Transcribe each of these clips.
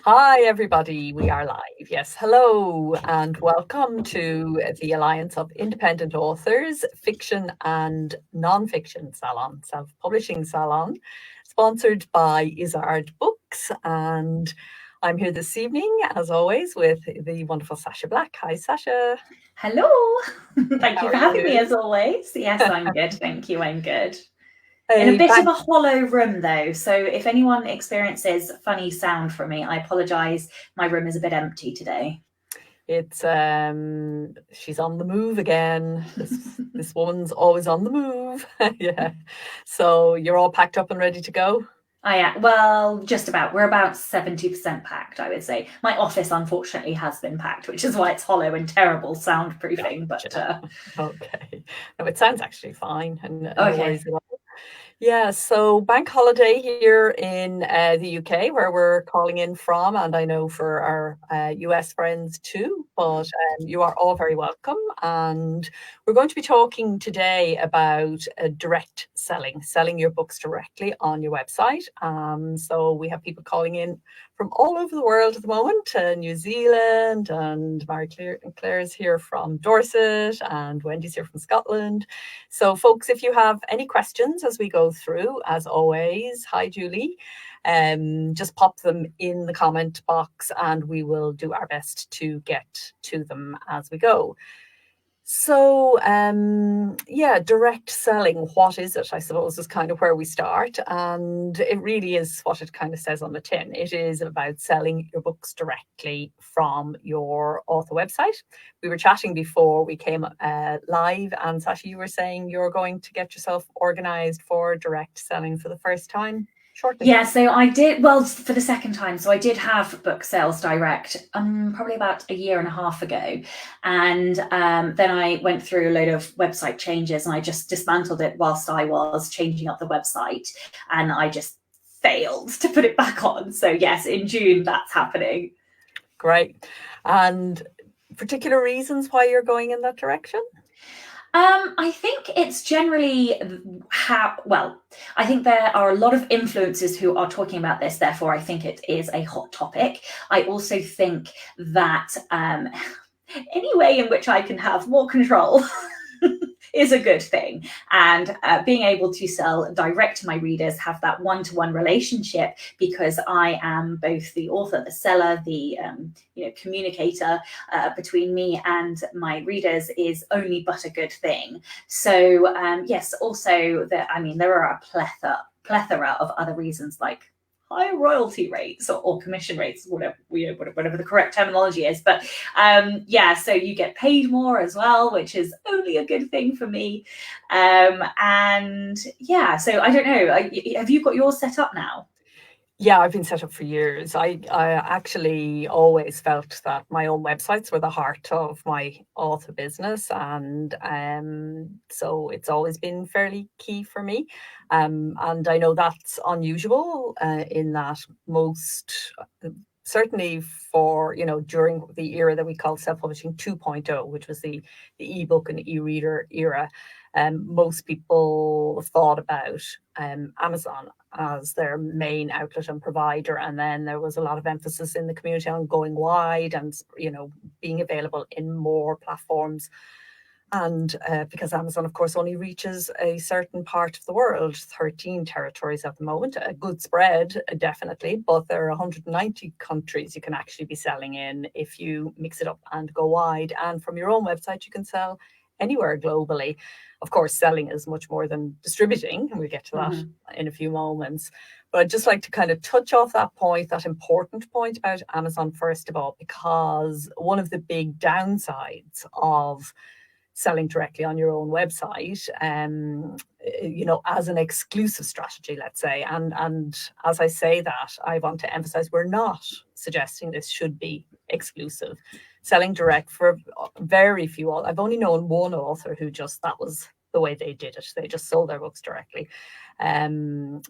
Hi, everybody. We are live. Yes. Hello, and welcome to the Alliance of Independent Authors, Fiction and Non-Fiction Salon, Self-Publishing Salon, sponsored by Izzard Books. And I'm here this evening, as always, with the wonderful Sacha Black. Hi, Sacha. Hello. Thank How you are for having me you? as always. Yes, I'm good. Thank you. I'm good. In a A bit of bank. a hollow room though, so if anyone experiences funny sound from me, I apologise. My room is a bit empty today. It's she's on the move again. This woman's always on the move. Yeah. So you're all packed up and ready to go? Well, just about. We're about 70% packed, I would say. My office, unfortunately, has been packed, which is why it's hollow and terrible soundproofing. But Gotcha. Okay. No, it sounds actually fine, and no okay. worries at all. Yeah, so bank holiday here in the UK, where we're calling in from, and I know for our US friends too, but you are all very welcome. And we're going to be talking today about direct selling your books directly on your website. So we have people calling in from all over the world at the moment, New Zealand, and Claire's here from Dorset, and Wendy's here from Scotland. So, folks, if you have any questions as we go through, as always, hi, Julie, just pop them in the comment box and we will do our best to get to them as we go. So, yeah, direct selling, what is it? I suppose is kind of where we start. And it really is what it kind of says on the tin. It is about selling your books directly from your author website. We were chatting before we came live, and Sacha, you were saying you're going to get yourself organized for direct selling for the first time shortly. Yeah, so I did, well, for the second time. So I did have book sales direct probably about a year and a half ago. And then I went through a load of website changes and I just dismantled it whilst I was changing up the website. And I just failed to put it back on. So, yes, in June, that's happening. Great. And particular reasons why you're going in that direction? I think it's generally I think there are a lot of influencers who are talking about this, therefore, I think it is a hot topic. I also think that any way in which I can have more control is a good thing. And being able to sell direct to my readers, have that one-to-one relationship, because I am both the author, the seller, the communicator between me and my readers, is only but a good thing. So yes, also there are a plethora of other reasons, like higher royalty rates or commission rates, whatever the correct terminology is. But so you get paid more as well, which is only a good thing for me. And yeah, so I don't know. Have you got yours set up now? Yeah, I've been set up for years. I actually always felt that my own websites were the heart of my author business, and so it's always been fairly key for me. And I know that's unusual in that most, certainly for, during the era that we call self-publishing 2.0, which was the ebook and e-reader era, most people thought about Amazon as their main outlet and provider, and then there was a lot of emphasis in the community on going wide and being available in more platforms. And because Amazon, of course, only reaches a certain part of the world, 13 territories at the moment, a good spread, definitely, but there are 190 countries you can actually be selling in if you mix it up and go wide. And from your own website, you can sell anywhere globally. Of course, selling is much more than distributing, and we'll get to that in a few moments. But I'd just like to kind of touch off that point, that important point about Amazon, first of all, because one of the big downsides of selling directly on your own website, as an exclusive strategy, let's say. And as I say that, I want to emphasize we're not suggesting this should be exclusive. Selling direct, for very few, I've only known one author who that was the way they did it. They just sold their books directly.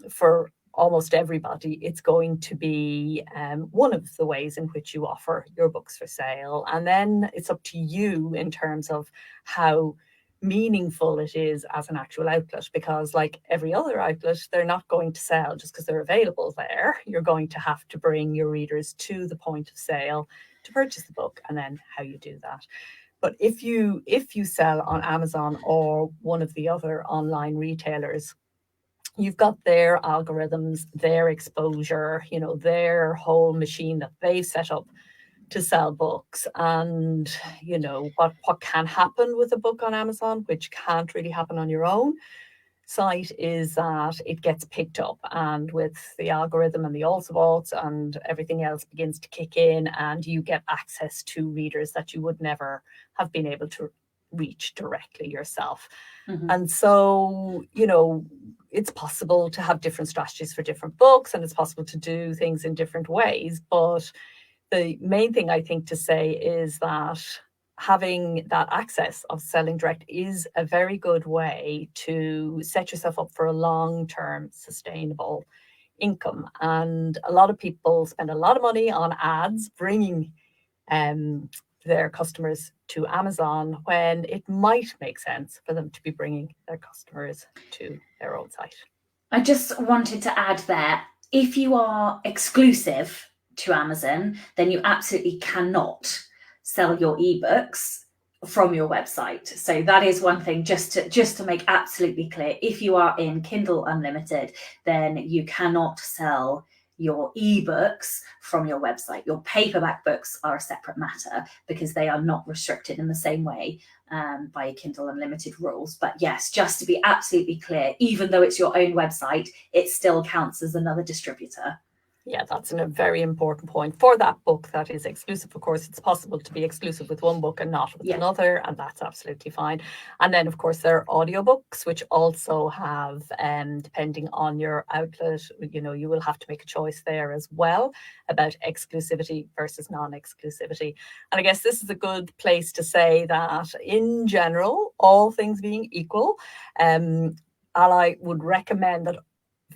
For almost everybody, it's going to be one of the ways in which you offer your books for sale. And then it's up to you in terms of how meaningful it is as an actual outlet, because like every other outlet, they're not going to sell just because they're available there. You're going to have to bring your readers to the point of sale to purchase the book, and then how you do that. But if you sell on Amazon or one of the other online retailers, you've got their algorithms, their exposure, you know, their whole machine that they've set up to sell books. And you know what can happen with a book on Amazon, which can't really happen on your own site, is that it gets picked up, and with the algorithm and the also and everything else begins to kick in, and you get access to readers that you would never have been able to reach directly yourself. And so, you know, it's possible to have different strategies for different books, and it's possible to do things in different ways. But the main thing I think to say is that having that access of selling direct is a very good way to set yourself up for a long-term sustainable income. And a lot of people spend a lot of money on ads bringing their customers to Amazon, when it might make sense for them to be bringing their customers to their own site. I just wanted to add there, if you are exclusive to Amazon, then you absolutely cannot sell your ebooks from your website. So that is one thing just to make absolutely clear. If you are in Kindle Unlimited, then you cannot sell your ebooks from your website. Your paperback books are a separate matter because they are not restricted in the same way by Kindle Unlimited rules. But yes, just to be absolutely clear, even though it's your own website, it still counts as another distributor. Yeah, that's a very important point. For that book that is exclusive, of course, it's possible to be exclusive with one book and not with another, and that's absolutely fine. And then, of course, there are audiobooks, which also have, depending on your outlet, you know, you will have to make a choice there as well about exclusivity versus non-exclusivity. And I guess this is a good place to say that, in general, all things being equal, Ally would recommend that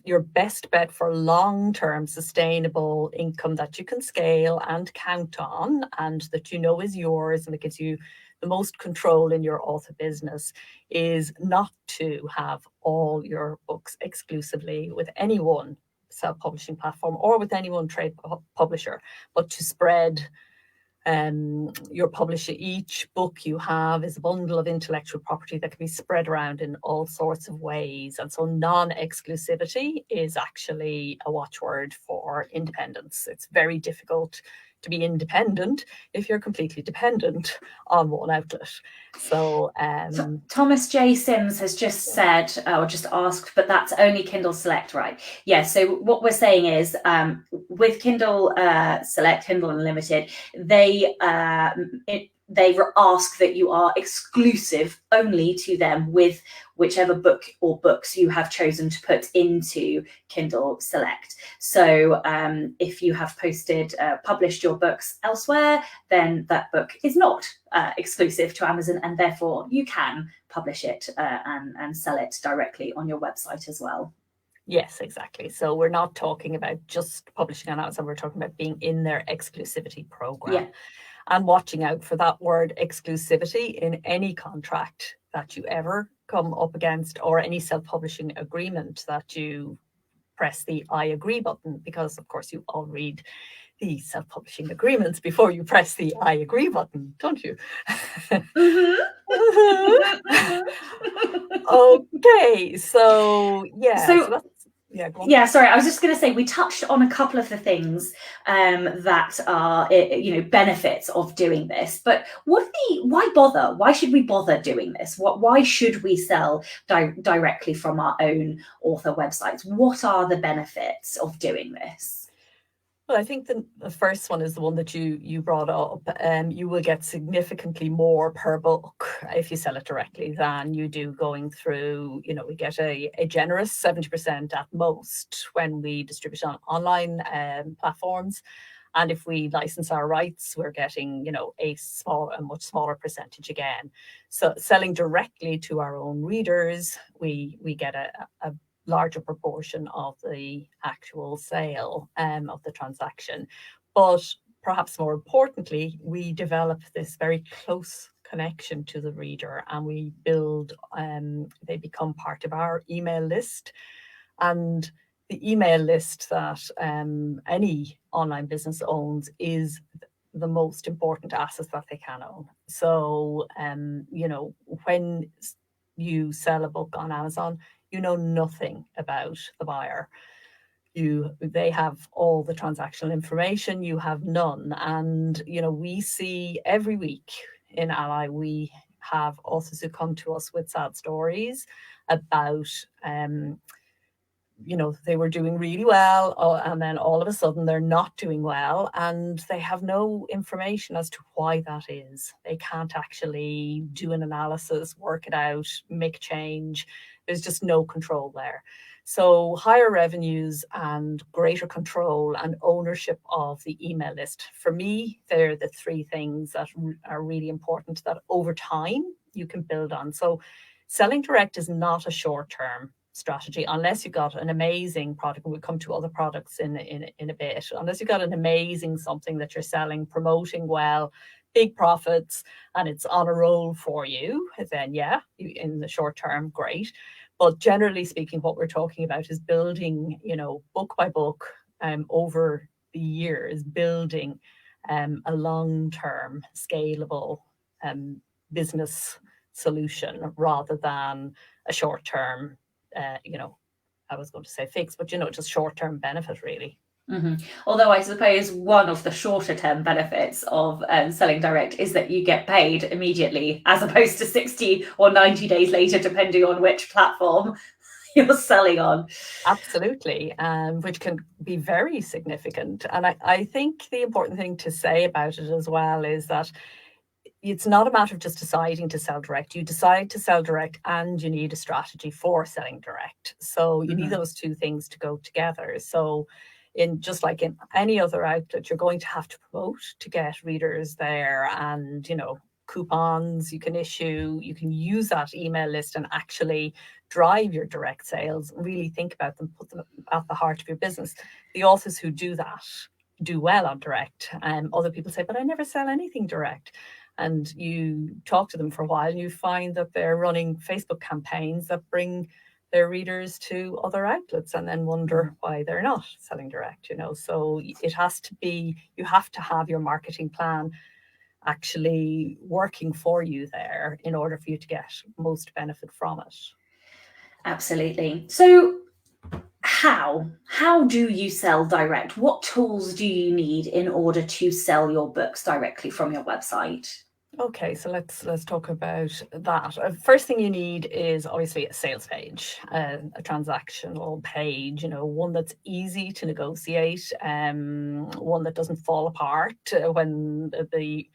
your best bet for long-term sustainable income that you can scale and count on, and that you know is yours and that gives you the most control in your author business, is not to have all your books exclusively with any one self-publishing platform or with any one trade publisher, but to spread your publisher. Each book you have is a bundle of intellectual property that can be spread around in all sorts of ways. And so non-exclusivity is actually a watchword for independence. It's very difficult to be independent if you're completely dependent on one outlet. So Thomas J. Sims has just said, or just asked, but that's only Kindle Select, right? Yeah, so what we're saying is with Kindle Select, Kindle Unlimited, they ask that you are exclusive only to them with whichever book or books you have chosen to put into Kindle Select. So if you have published your books elsewhere, then that book is not exclusive to Amazon, and therefore you can publish it and sell it directly on your website as well. Yes, exactly. So we're not talking about just publishing on Amazon, we're talking about being in their exclusivity program. Yeah. And watching out for that word exclusivity in any contract that you ever come up against, or any self-publishing agreement that you press the I agree button, because of course you all read the self-publishing agreements before you press the I agree button, don't you? Okay, so yeah, so that's, yeah, go on. Yeah, sorry, I was just going to say, we touched on a couple of the things that are, benefits of doing this. But why bother? Why should we bother doing this? Why should we sell directly from our own author websites? What are the benefits of doing this? Well, I think the first one is the one that you brought up. You will get significantly more per book if you sell it directly than you do going through, we get a generous 70% at most when we distribute on online platforms. And if we license our rights, we're getting, a much smaller percentage again. So selling directly to our own readers, we get a larger proportion of the actual sale of the transaction. But perhaps more importantly, we develop this very close connection to the reader, and we build, they become part of our email list. And the email list that any online business owns is the most important asset that they can own. So, you know, when you sell a book on Amazon, you know nothing about the buyer. They have all the transactional information, you have none. And, you know, we see every week in Ally, we have authors who come to us with sad stories about, you know, they were doing really well, and then all of a sudden they're not doing well, and they have no information as to why that is. They can't actually do an analysis, work it out, make change. There's just no control there. So higher revenues and greater control and ownership of the email list, for me, they're the three things that are really important that over time you can build on. So selling direct is not a short-term strategy unless you've got an amazing product, and we'll come to other products in a bit. Unless you've got an amazing something that you're selling, promoting well, big profits, and it's on a roll for you, then yeah, in the short term, great. But generally speaking, what we're talking about is building, you know, book by book, over the years, building a long-term scalable business solution rather than a short-term, you know, I was going to say fix, but, you know, just short-term benefit, really. Mm-hmm. Although I suppose one of the shorter term benefits of selling direct is that you get paid immediately, as opposed to 60 or 90 days later, depending on which platform you're selling on. Absolutely, which can be very significant. And I think the important thing to say about it as well is that it's not a matter of just deciding to sell direct. You decide to sell direct and you need a strategy for selling direct. So you need those two things to go together. So in just like in any other outlet, you're going to have to promote to get readers there, and, you know, coupons you can issue, you can use that email list and actually drive your direct sales, really think about them, put them at the heart of your business. The authors who do that do well on direct. Other people say, but I never sell anything direct. And you talk to them for a while and you find that they're running Facebook campaigns that bring their readers to other outlets, and then wonder why they're not selling direct, you know. So it has to be, you have to have your marketing plan actually working for you there in order for you to get most benefit from it. Absolutely. So how do you sell direct? What tools do you need in order to sell your books directly from your website? Okay, so let's talk about that. First thing you need is obviously a sales page, a transactional page, you know, one that's easy to negotiate, one that doesn't fall apart when the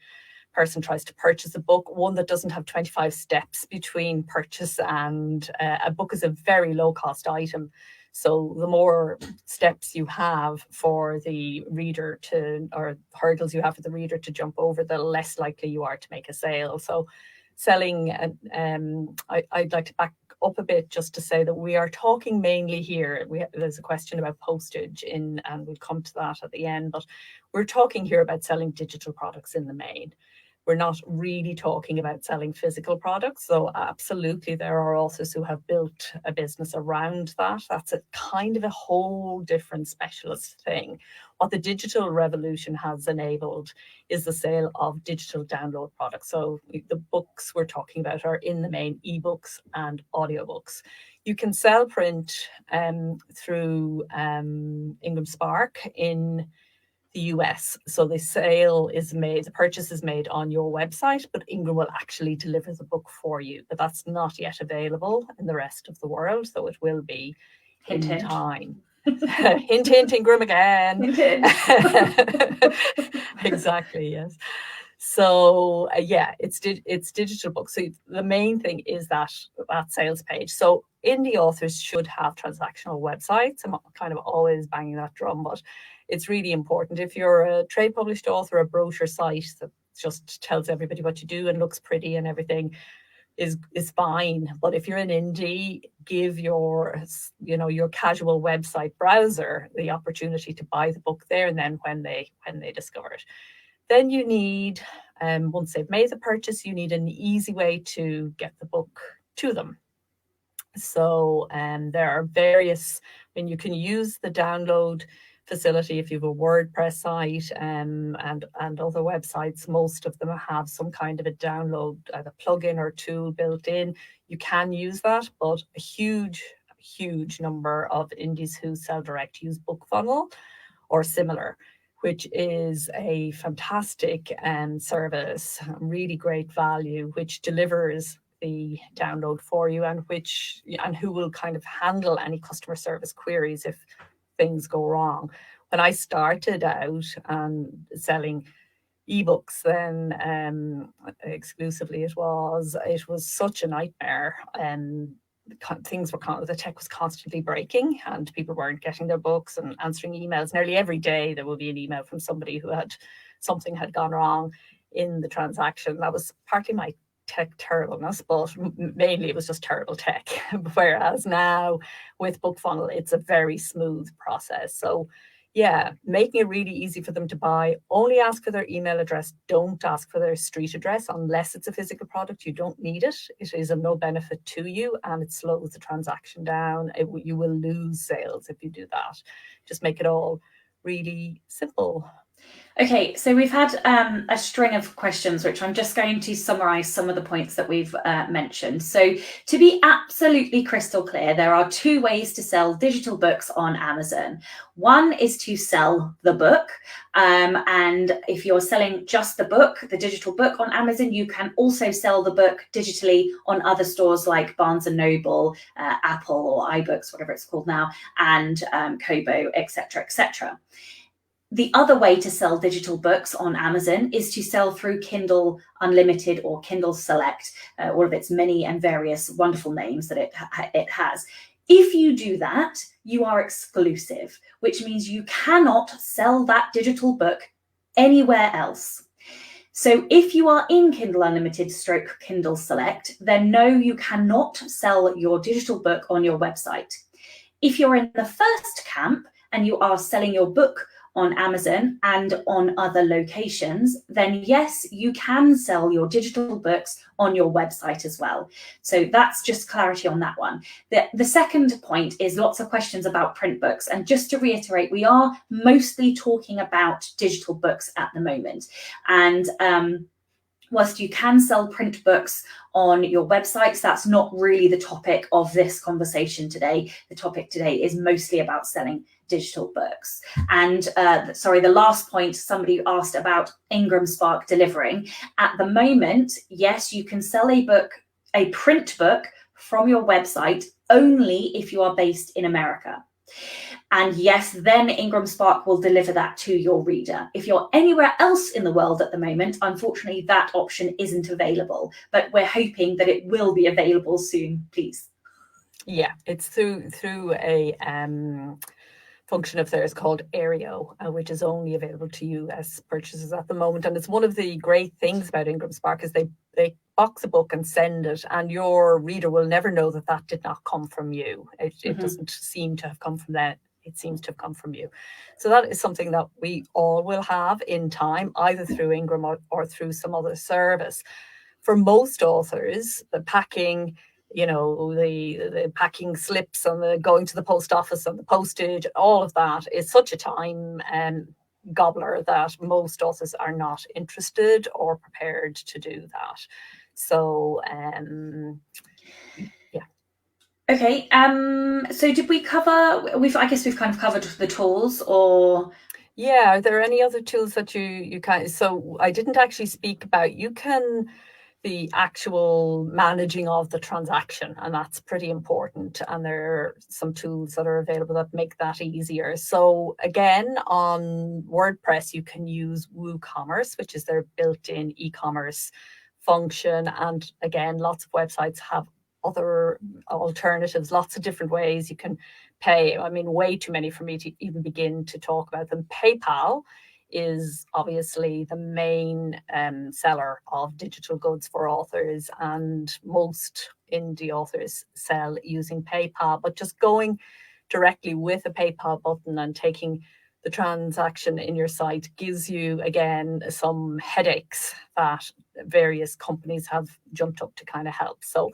person tries to purchase a book, one that doesn't have 25 steps between purchase and a book is a very low cost item. So the more steps you have for the reader to, or hurdles you have for the reader to jump over, the less likely you are to make a sale. So selling, I'd like to back up a bit just to say that we are talking mainly here. There's a question about postage and we'll come to that at the end, but we're talking here about selling digital products in the main. We're not really talking about selling physical products. So absolutely, there are authors who have built a business around that. That's a kind of a whole different specialist thing. What the digital revolution has enabled is the sale of digital download products. So the books we're talking about are in the main eBooks and audiobooks. You can sell print through Ingram Spark in the US. So the sale is made, the purchase is made on your website, but Ingram will actually deliver the book for you. But that's not yet available in the rest of the world, so it will be hint, in hint. time. Hint, hint, Ingram again. Hint, hint. Exactly, yes. So yeah, it's digital books. So the main thing is that sales page. So indie authors should have transactional websites. I'm kind of always banging that drum, but it's really important. If you're a trade published author, a brochure site that just tells everybody what you do and looks pretty and everything is fine. But if you're an indie, give your casual website browser the opportunity to buy the book there and then when they discover it. Then you need, once they've made the purchase, you need an easy way to get the book to them. So there are various, you can use the download facility if you have a WordPress site and other websites. Most of them have some kind of a download, either plugin or tool built in. You can use that, but a huge number of indies who sell direct use BookFunnel or similar, which is a fantastic service, really great value, which delivers the download for you, and who will kind of handle any customer service queries if things go wrong. When I started out selling eBooks, then exclusively it was such a nightmare. The tech was constantly breaking and people weren't getting their books and answering emails. Nearly every day there would be an email from somebody who had something had gone wrong in the transaction. That was partly my tech terribleness, but mainly it was just terrible tech. Whereas now with BookFunnel, it's a very smooth process. So yeah, making it really easy for them to buy. Only ask for their email address. Don't ask for their street address unless it's a physical product. You don't need it. It is of no benefit to you and it slows the transaction down. You will lose sales if you do that. Just make it all really simple. Okay, so we've had a string of questions, which I'm just going to summarize some of the points that we've mentioned. So to be absolutely crystal clear, there are two ways to sell digital books on Amazon. One is to sell the book. And if you're selling just the book, the digital book on Amazon, you can also sell the book digitally on other stores like Barnes & Noble, Apple or iBooks, whatever it's called now, and Kobo, etc., etc. The other way to sell digital books on Amazon is to sell through Kindle Unlimited or Kindle Select, all of its many and various wonderful names that it has. If you do that, you are exclusive, which means you cannot sell that digital book anywhere else. So if you are in Kindle Unlimited / Kindle Select, then no, you cannot sell your digital book on your website. If you're in the first camp and you are selling your book on Amazon and on other locations, then yes, you can sell your digital books on your website as well. So that's just clarity on that one. The second point is lots of questions about print books. And just to reiterate, we are mostly talking about digital books at the moment. And whilst you can sell print books on your websites, that's not really the topic of this conversation today. The topic today is mostly about selling digital books. And the last point, somebody asked about Ingram Spark delivering. At the moment, yes, you can sell a print book from your website only if you are based in America. And yes, then Ingram Spark will deliver that to your reader. If you're anywhere else in the world at the moment, unfortunately, that option isn't available. But we're hoping that it will be available soon, please. Yeah, it's through a function of theirs called Aereo, which is only available to US purchases at the moment. And it's one of the great things about Ingram Spark is they box a book and send it, and your reader will never know that did not come from you. It doesn't seem to have come from that. It seems to have come from you. So that is something that we all will have in time, either through Ingram or through some other service. For most authors, the packing, the packing slips and the going to the post office and the postage, all of that is such a time gobbler that most authors are not interested or prepared to do that. So, yeah. Okay. So did we cover? I guess we've kind of covered the tools, or yeah. Are there any other tools that you can? So I didn't actually speak about. The actual managing of the transaction, and that's pretty important. And there are some tools that are available that make that easier. So again, on WordPress, you can use WooCommerce, which is their built-in e-commerce function. And again, lots of websites have other alternatives, lots of different ways you can pay. I mean, way too many for me to even begin to talk about them. PayPal is obviously the main seller of digital goods for authors, and most indie authors sell using PayPal. But just going directly with a PayPal button and taking the transaction in your site gives you, again, some headaches that various companies have jumped up to kind of help. So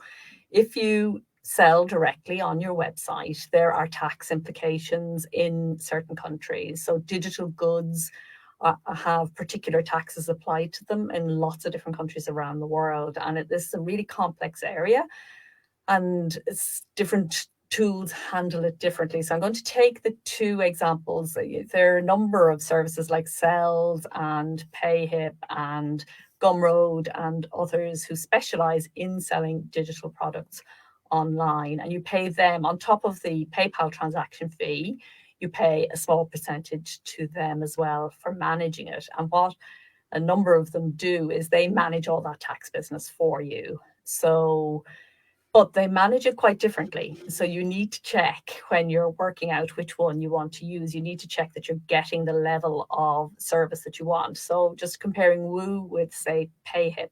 if you sell directly on your website, there are tax implications in certain countries. So digital goods have particular taxes applied to them in lots of different countries around the world. And this is a really complex area, and it's different tools handle it differently. So I'm going to take the two examples. There are a number of services like Sells and PayHip and Gumroad and others who specialize in selling digital products online, and you pay them on top of the PayPal transaction fee. You pay a small percentage to them as well for managing it. And what a number of them do is they manage all that tax business for you. So, but they manage it quite differently. So you need to check when you're working out which one you want to use. You need to check that you're getting the level of service that you want. So just comparing Woo with, say, PayHip,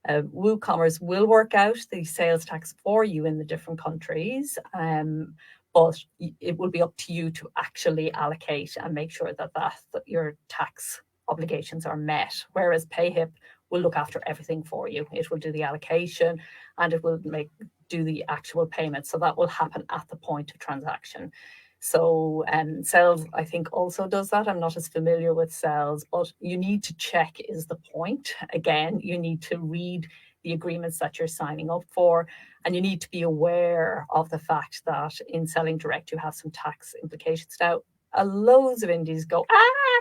WooCommerce will work out the sales tax for you in the different countries, but it will be up to you to actually allocate and make sure that your tax obligations are met. Whereas PayHip will look after everything for you. It will do the allocation and it will do the actual payment. So that will happen at the point of transaction. So Sells, I think, also does that. I'm not as familiar with Sells, but you need to check is the point. Again, you need to read the agreements that you're signing up for, and you need to be aware of the fact that in selling direct, you have some tax implications. Now, loads of indies go,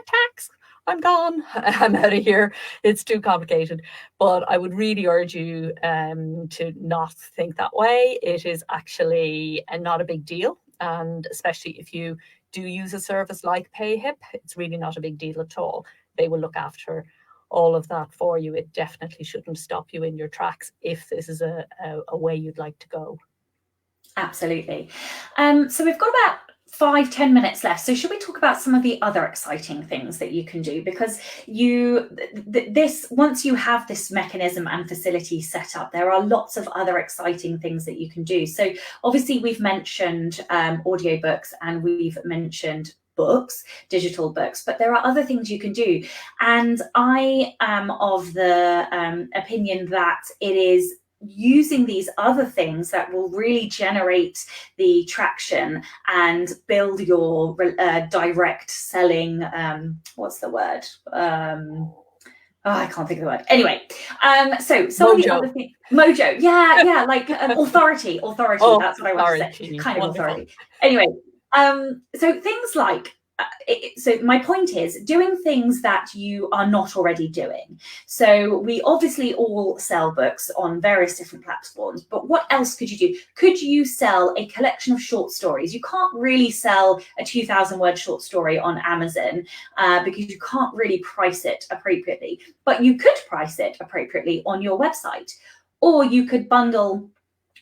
tax, I'm gone, I'm out of here, it's too complicated. But I would really urge you to not think that way. It is actually not a big deal. And especially if you do use a service like PayHip, it's really not a big deal at all. They will look after all of that for you. It definitely shouldn't stop you in your tracks if this is a way you'd like to go. Absolutely. So we've got about 5-10 minutes left. So should we talk about some of the other exciting things that you can do? Because once you have this mechanism and facility set up, there are lots of other exciting things that you can do. So obviously we've mentioned audiobooks and we've mentioned books, digital books, but there are other things you can do. And I am of the opinion that it is using these other things that will really generate the traction and build your direct selling, what's the word? I can't think of the word. Anyway, so some Mojo. of the other things, Mojo, yeah, like authority, that's what I want to say, kind of authority. Anyway, so things like, so my point is doing things that you are not already doing. So we obviously all sell books on various different platforms, but what else could you do? Could you sell a collection of short stories? You can't really sell a 2,000-word short story on Amazon because you can't really price it appropriately, but you could price it appropriately on your website. Or you could bundle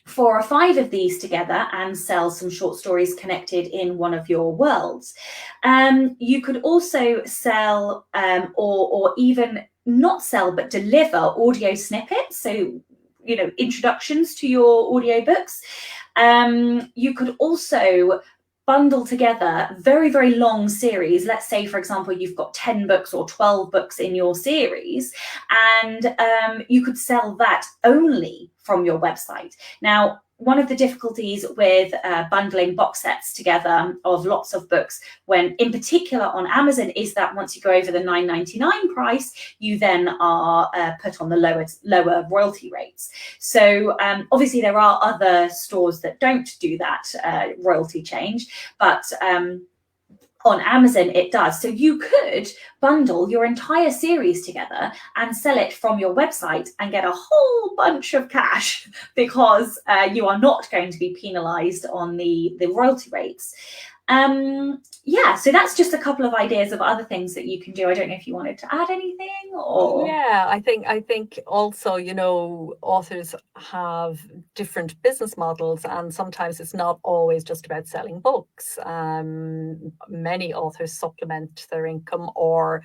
4 or 5 of these together and sell some short stories connected in one of your worlds. You could also sell or even not sell but deliver audio snippets, so introductions to your audiobooks. You could also bundle together very, very long series. Let's say, for example, you've got 10 books or 12 books in your series, and you could sell that only from your website. Now, one of the difficulties with bundling box sets together of lots of books, when in particular on Amazon, is that once you go over the $9.99 price, you then are put on the lower royalty rates. So obviously there are other stores that don't do that royalty change, but on Amazon, it does. So you could bundle your entire series together and sell it from your website and get a whole bunch of cash because you are not going to be penalized on the royalty rates. Yeah, so that's just a couple of ideas of other things that you can do. I don't know if you wanted to add anything or... Yeah, I think also, authors have different business models, and sometimes it's not always just about selling books. Many authors supplement their income, or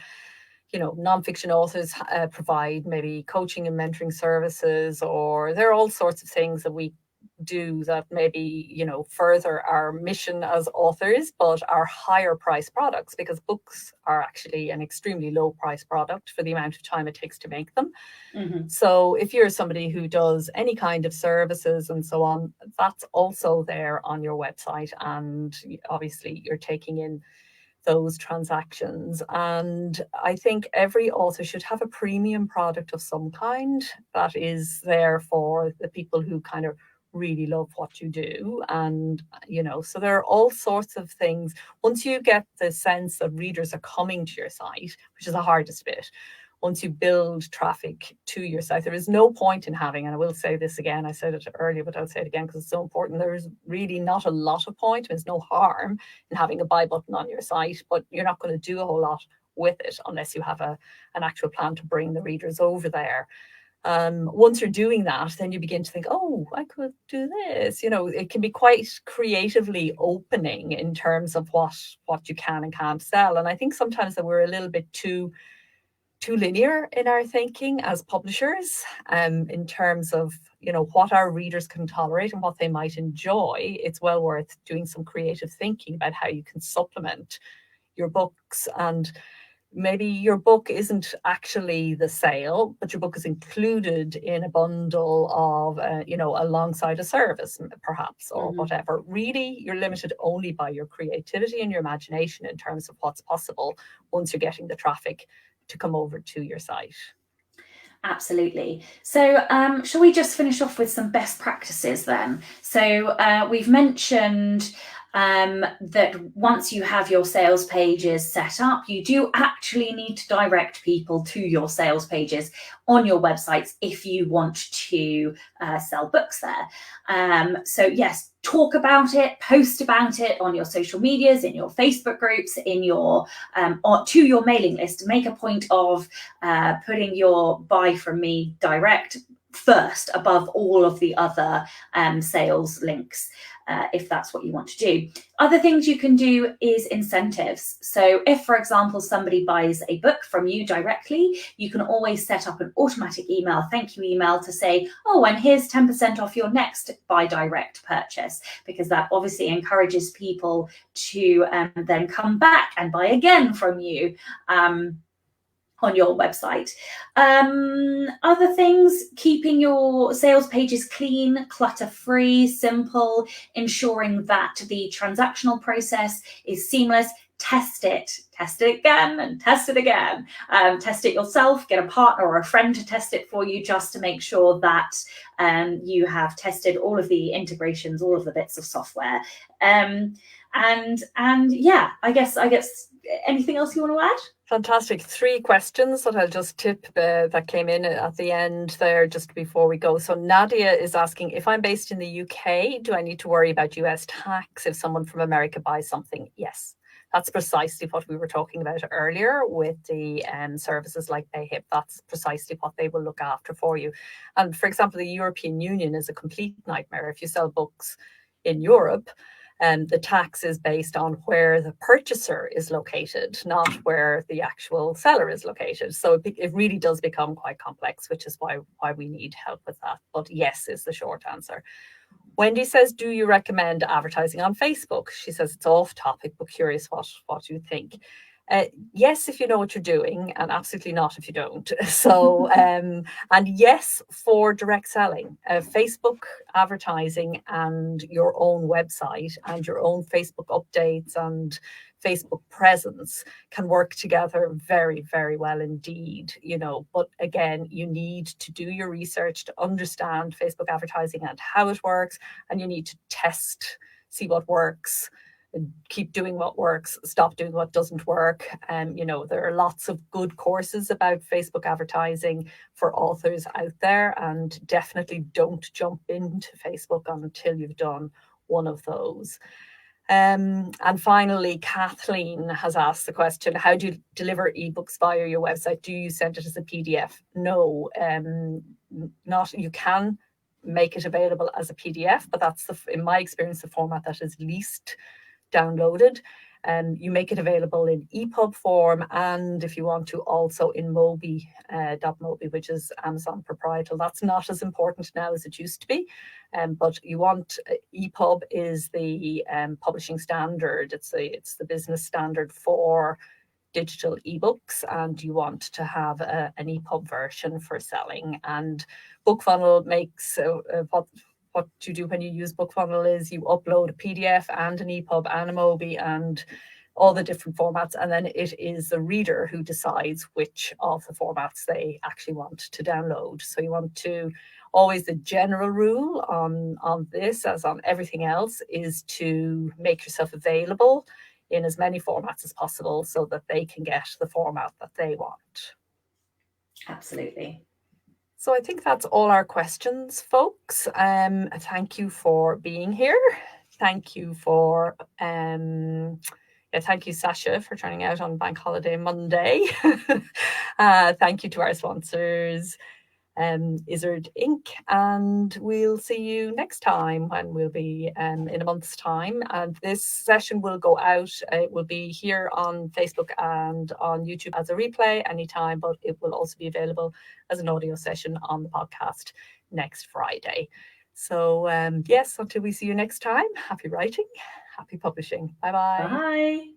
nonfiction authors provide maybe coaching and mentoring services, or there are all sorts of things that we do that maybe, you know, further our mission as authors, but are higher price products, because books are actually an extremely low price product for the amount of time it takes to make them. Mm-hmm. So if you're somebody who does any kind of services and so on, that's also there on your website. And obviously you're taking in those transactions. And I think every author should have a premium product of some kind that is there for the people who kind of really love what you do. And, you know, so there are all sorts of things. Once you get the sense that readers are coming to your site, which is the hardest bit, once you build traffic to your site, there is no point in having, and I will say this again, I said it earlier, but I'll say it again because it's so important. There is really not a lot of point. There's no harm in having a buy button on your site, but you're not going to do a whole lot with it unless you have an actual plan to bring the readers over there. Once you're doing that, then you begin to think, oh, I could do this. You know, it can be quite creatively opening in terms of what you can and can't sell. And I think sometimes that we're a little bit too linear in our thinking as publishers, in terms of, you know, what our readers can tolerate and what they might enjoy. It's well worth doing some creative thinking about how you can supplement your books. And maybe your book isn't actually the sale, but your book is included in a bundle of, you know, alongside a service, perhaps, or whatever. Really, you're limited only by your creativity and your imagination in terms of what's possible once you're getting the traffic to come over to your site. Absolutely. So shall we just finish off with some best practices then? So we've mentioned that once you have your sales pages set up, you do actually need to direct people to your sales pages on your websites if you want to sell books there. So yes, talk about it, post about it on your social medias, in your Facebook groups, in your to your mailing list. Make a point of putting your buy from me direct first above all of the other sales links, if that's what you want to do. Other things you can do is incentives. So if, for example, somebody buys a book from you directly, you can always set up an automatic email, thank you email, to say, oh, and here's 10% off your next buy direct purchase, because that obviously encourages people to then come back and buy again from you on your website. Other things, keeping your sales pages clean, clutter-free, simple, ensuring that the transactional process is seamless. Test it again and test it again. Test it yourself, get a partner or a friend to test it for you, just to make sure that you have tested all of the integrations, all of the bits of software. And yeah, I guess anything else you want to add? Fantastic. 3 questions that I'll just tip that came in at the end there just before we go. So Nadia is asking, if I'm based in the UK, do I need to worry about US tax if someone from America buys something? Yes. That's precisely what we were talking about earlier with the services like PayHip. That's precisely what they will look after for you. And for example, the European Union is a complete nightmare. If you sell books in Europe, the tax is based on where the purchaser is located, not where the actual seller is located. So it really does become quite complex, which is why we need help with that. But yes is the short answer. Wendy says, do you recommend advertising on Facebook? She says it's off topic, but curious what you think. Yes, if you know what you're doing, and absolutely not if you don't. So, and yes, for direct selling, Facebook advertising and your own website and your own Facebook updates and Facebook presence can work together very, very well indeed, you know. But again, you need to do your research to understand Facebook advertising and how it works, and you need to test, see what works, keep doing what works, stop doing what doesn't work. You know, there are lots of good courses about Facebook advertising for authors out there, and definitely don't jump into Facebook until you've done one of those. And finally, Kathleen has asked the question, how do you deliver ebooks via your website? Do you send it as a PDF? No, not. You can make it available as a PDF, but that's, in my experience, the format that is least downloaded. You make it available in EPUB form, and if you want to, also in Mobi, .mobi, which is Amazon proprietary. That's not as important now as it used to be, but you want EPUB is the publishing standard. It's the business standard for digital ebooks, and you want to have an EPUB version for selling. And BookFunnel makes what you do when you use BookFunnel is you upload a PDF and an EPUB and a Mobi and all the different formats, and then it is the reader who decides which of the formats they actually want to download. So you want to always, the general rule on this, as on everything else, is to make yourself available in as many formats as possible so that they can get the format that they want. Absolutely. So I think that's all our questions, folks. Thank you for being here. Thank you for thank you, Sacha, for turning out on Bank Holiday Monday. Thank you to our sponsors, Izzard Inc. And we'll see you next time, when we'll be in a month's time. And this session will go out. It will be here on Facebook and on YouTube as a replay anytime, but it will also be available as an audio session on the podcast next Friday. So yes, until we see you next time, happy writing, happy publishing. Bye-bye. Bye.